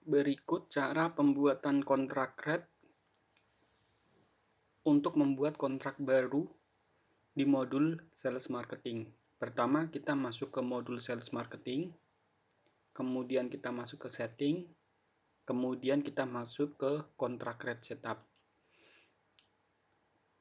Berikut cara pembuatan kontrak rate untuk membuat kontrak baru di modul Sales Marketing. Pertama, kita masuk ke modul Sales Marketing, kemudian kita masuk ke Setting, kemudian kita masuk ke kontrak rate setup.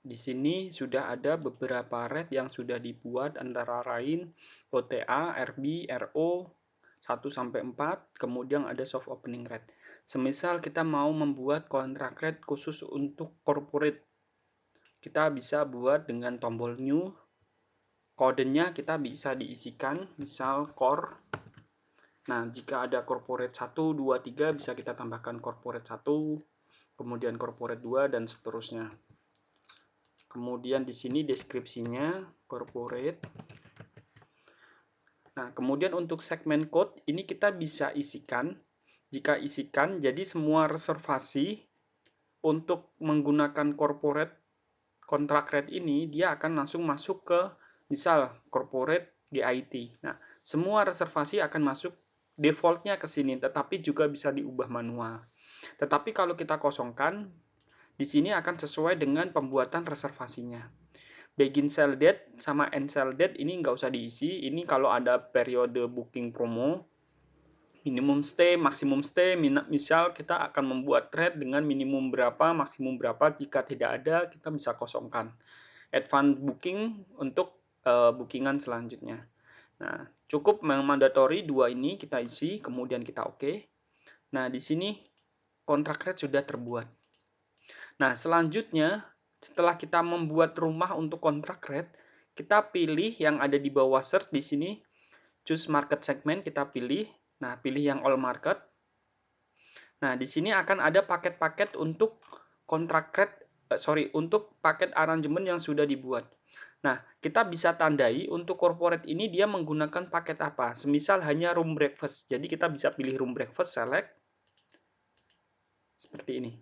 Di sini sudah ada beberapa rate yang sudah dibuat, antara lain OTA, RB, RO, 1-4, kemudian ada soft opening rate. Semisal kita mau membuat kontrak rate khusus untuk corporate, kita bisa buat dengan tombol new. Kodenya kita bisa diisikan, misal core. Nah, jika ada corporate 1, 2, 3, bisa kita tambahkan corporate 1, kemudian corporate 2, dan seterusnya. Kemudian di sini deskripsinya corporate. Nah, kemudian untuk segmen code ini kita bisa isikan. Jika isikan, jadi semua reservasi untuk menggunakan corporate contract rate ini, dia akan langsung masuk ke misal corporate GIT. Nah, semua reservasi akan masuk defaultnya ke sini, tetapi juga bisa diubah manual. Tetapi kalau kita kosongkan, di sini akan sesuai dengan pembuatan reservasinya. Begin sell date sama end sell date ini nggak usah diisi. Ini kalau ada periode booking promo, minimum stay, maksimum stay, misal kita akan membuat rate dengan minimum berapa, maksimum berapa. Jika tidak ada, kita bisa kosongkan. Advance booking untuk bookingan selanjutnya. Nah, cukup mandatory dua ini kita isi, kemudian kita oke. Nah, di sini kontrak rate sudah terbuat. Nah, selanjutnya setelah kita membuat rumah untuk kontrak rate, kita pilih yang ada di bawah search di sini, choose market segment, kita pilih. Nah, pilih yang all market. Nah, di sini akan ada paket-paket untuk kontrak rate, untuk paket aranjemen yang sudah dibuat. Nah, kita bisa tandai untuk corporate ini dia menggunakan paket apa. Semisal hanya room breakfast. Jadi kita bisa pilih room breakfast, select. Seperti ini.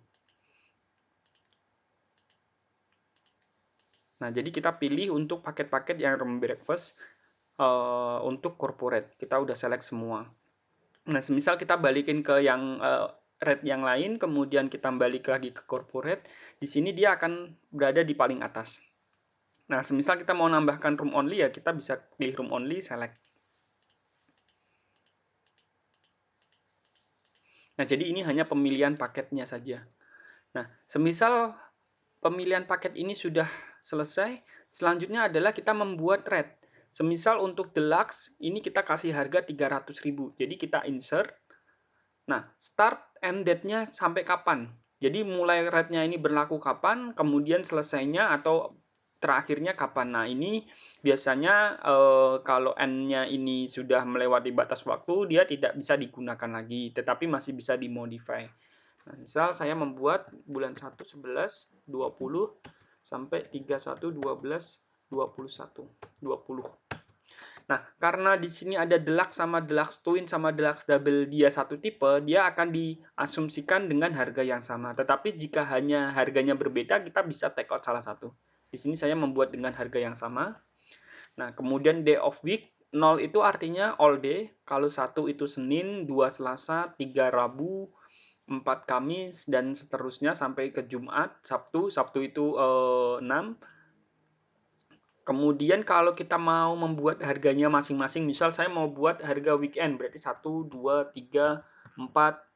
Nah, jadi kita pilih untuk paket-paket yang room breakfast untuk corporate. Kita udah select semua. Nah, semisal kita balikin ke yang rate yang lain, kemudian kita balik lagi ke corporate, di sini dia akan berada di paling atas. Nah, semisal kita mau nambahkan room only, ya kita bisa pilih room only, select. Nah, jadi ini hanya pemilihan paketnya saja. Nah, semisal pemilihan paket ini sudah selesai, selanjutnya adalah kita membuat rate. Semisal untuk deluxe, ini kita kasih harga 300.000. Jadi kita insert. Nah, start and date-nya sampai kapan? Jadi mulai rate-nya ini berlaku kapan, kemudian selesainya atau terakhirnya kapan. Nah, ini biasanya kalau N-nya ini sudah melewati batas waktu, dia tidak bisa digunakan lagi, tetapi masih bisa dimodify. Nah, misal saya membuat bulan 1, 11, 20, sampai 31, 12, 21, 20. Nah, karena di sini ada deluxe sama deluxe twin sama deluxe double dia satu tipe, dia akan diasumsikan dengan harga yang sama. Tetapi jika hanya harganya berbeda, kita bisa take out salah satu. Di sini saya membuat dengan harga yang sama. Nah, kemudian day of week, 0 itu artinya all day. Kalau 1 itu Senin, 2 Selasa, 3 Rabu, 4 Kamis, dan seterusnya sampai ke Jumat, Sabtu. Sabtu itu 6. Kemudian kalau kita mau membuat harganya masing-masing, misal saya mau buat harga weekend, berarti 1, 2, 3, 4,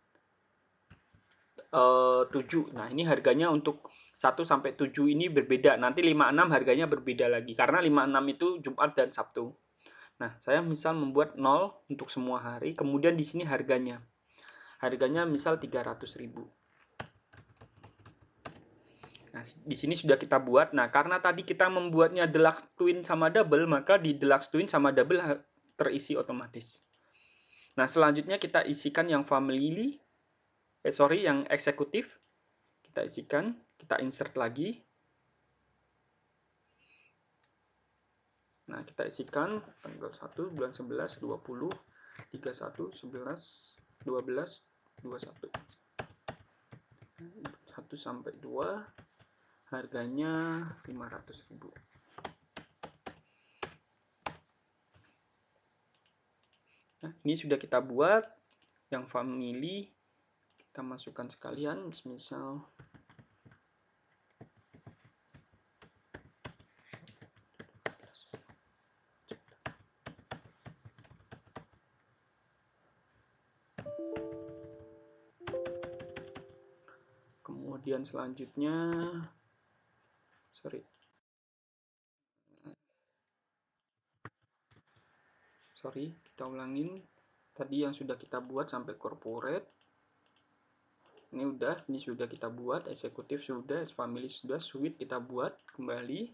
7. Nah, ini harganya untuk 1 sampai 7 ini berbeda. Nanti 5, 6 harganya berbeda lagi. Karena 5, 6 itu Jumat dan Sabtu. Nah, saya misal membuat 0 untuk semua hari. Kemudian di sini harganya. Harganya misal 300.000. Nah, di sini sudah kita buat. Nah, karena tadi kita membuatnya deluxe twin sama double, maka di deluxe twin sama double terisi otomatis. Nah, selanjutnya kita isikan yang family, yang eksekutif. Kita isikan, kita insert lagi. Nah, kita isikan tanggal 1 bulan 11 20 31 11 12 21. 1 sampai 2 harganya 500.000. Nah, ini sudah kita buat yang family Kita masukkan sekalian, misal kemudian selanjutnya kita ulangin tadi yang sudah kita buat sampai corporate. Ini sudah kita buat, eksekutif sudah, family sudah, suite kita buat kembali.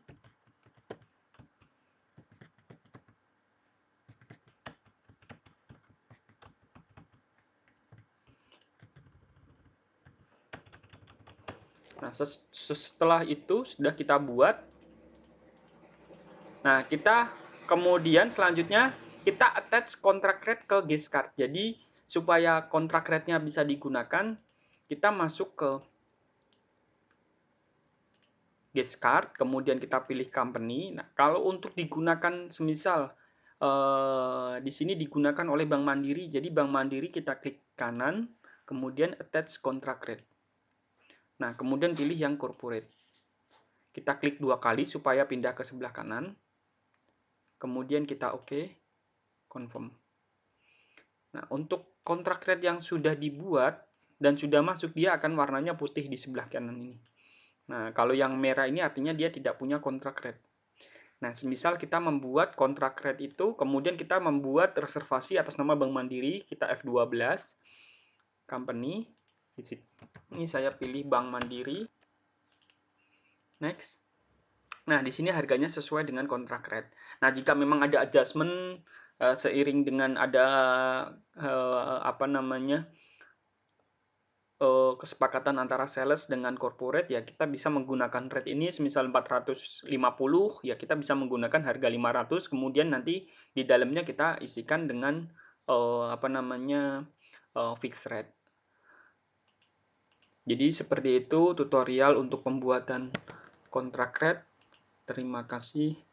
Nah, setelah itu sudah kita buat. Nah, kita kemudian selanjutnya kita attach contract rate ke guest card. Jadi supaya contract rate-nya bisa digunakan, kita masuk ke guest card, kemudian kita pilih company. Nah, kalau untuk digunakan semisal di sini digunakan oleh Bank Mandiri, jadi Bank Mandiri kita klik kanan, kemudian attach contract rate. Nah, kemudian pilih yang corporate. Kita klik 2 kali supaya pindah ke sebelah kanan. Kemudian kita OK, confirm. Nah, untuk contract rate yang sudah dibuat dan sudah masuk, dia akan warnanya putih di sebelah kanan ini. Nah, kalau yang merah ini artinya dia tidak punya contract rate. Nah, semisal kita membuat contract rate itu, kemudian kita membuat reservasi atas nama Bank Mandiri, kita F12, company, di sini saya pilih Bank Mandiri, next. Nah, di sini harganya sesuai dengan contract rate. Nah, jika memang ada adjustment seiring dengan ada kesepakatan antara sales dengan corporate, ya kita bisa menggunakan rate ini semisal 450, ya kita bisa menggunakan harga 500, kemudian nanti di dalamnya kita isikan dengan fixed rate. Jadi seperti itu tutorial untuk pembuatan contract rate. Terima kasih.